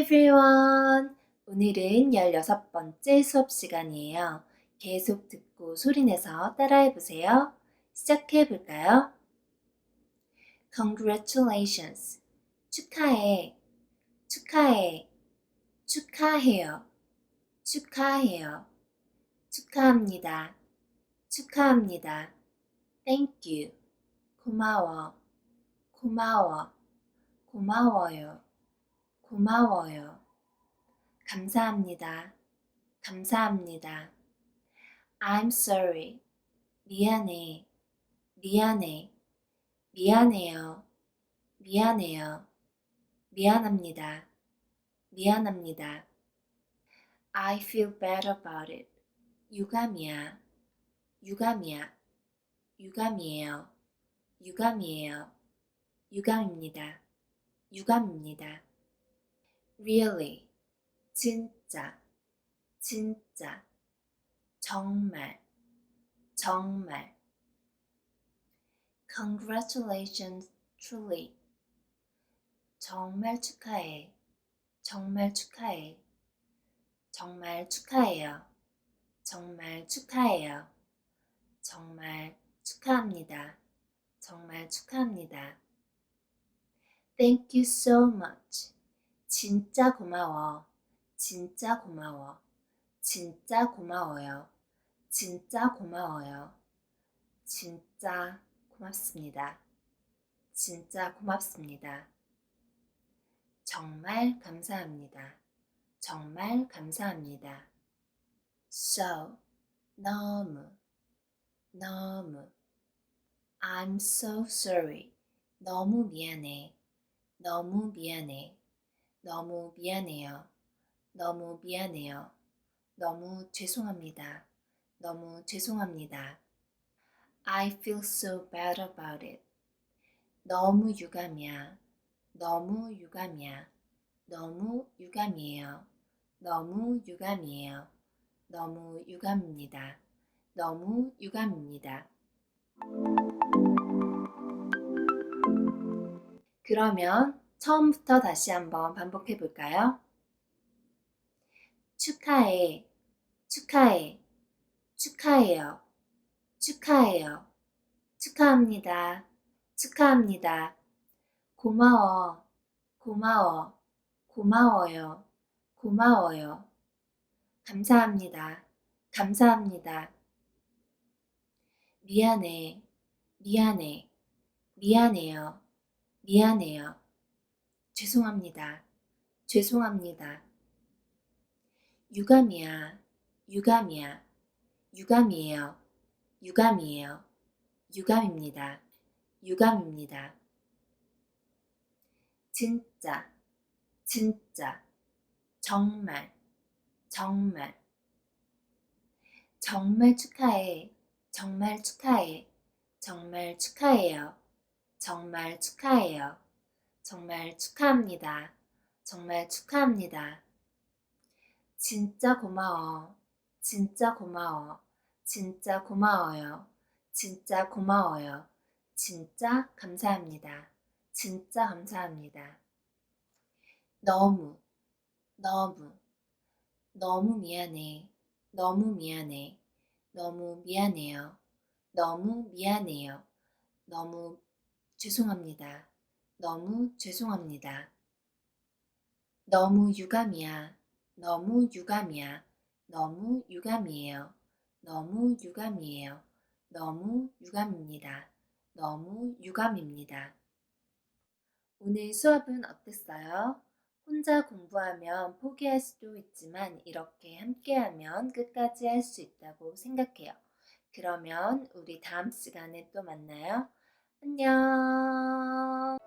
everyone! 오늘은 16번째 수업 시간이에요. 계속 듣고 소리내서 따라해보세요. 시작해볼까요? Congratulations. 축하해. 축하해. 축하해요. 축하해요. 축하합니다. 축하합니다. Thank you. 고마워. 고마워. 고마워요. 고마워요. 감사합니다. 감사합니다. I'm sorry. 미안해. 미안해. 미안해요. 미안해요. 미안합니다. 미안합니다. I feel bad about it. 유감이야. 유감이야. 유감이에요. 유감이에요. 유감입니다. 유감입니다. Really. 진짜. 진짜. 정말. 정말. Congratulations, truly. 정말 축하해. 정말 축하해. 정말 축하해요. 정말 축하해요. 정말 축하합니다. 정말 축하합니다. Thank you so much. 진짜 고마워. 진짜 고마워. 진짜 고마워요. 진짜 고마워요. 진짜 고맙습니다. 진짜 고맙습니다. 정말 감사합니다. 정말 감사합니다. So, 너무, 너무. I'm so sorry. 너무 미안해. 너무 미안해. 너무 미안해요. 너무 미안해요. 너무 죄송합니다. 너무 죄송합니다. I feel so bad about it. 너무 유감이야. 너무 유감이야. 너무 유감이에요. 너무 유감이에요. 너무 유감입니다. 너무 유감입니다. 그러면 처음부터 다시 한번 반복해 볼까요? 축하해. 축하해. 축하해요. 축하해요. 축하합니다. 축하합니다. 고마워. 고마워. 고마워요. 고마워요. 감사합니다. 감사합니다. 미안해. 미안해. 미안해요. 미안해요. 죄송합니다. 죄송합니다. 유감이야. 유감이야. 유감이에요. 유감이에요. 유감입니다. 유감입니다. 진짜. 진짜. 정말. 정말. 정말 축하해. 정말 축하해. 정말 축하해요. 정말 축하해요. 정말 축하합니다. 정말 축하합니다. 진짜 고마워. 진짜 고마워. 진짜 고마워요. 진짜 고마워요. 진짜 감사합니다. 진짜 감사합니다. 너무, 너무, 너무 미안해. 너무 미안해. 너무 미안해요. 너무 미안해요. 너무 죄송합니다. 너무 죄송합니다. 너무 유감이야. 너무 유감이야. 너무 유감이에요. 너무 유감이에요. 너무 유감입니다. 너무 유감입니다. 오늘 수업은 어땠어요? 혼자 공부하면 포기할 수도 있지만 이렇게 함께하면 끝까지 할 수 있다고 생각해요. 그러면 우리 다음 시간에 또 만나요. 안녕.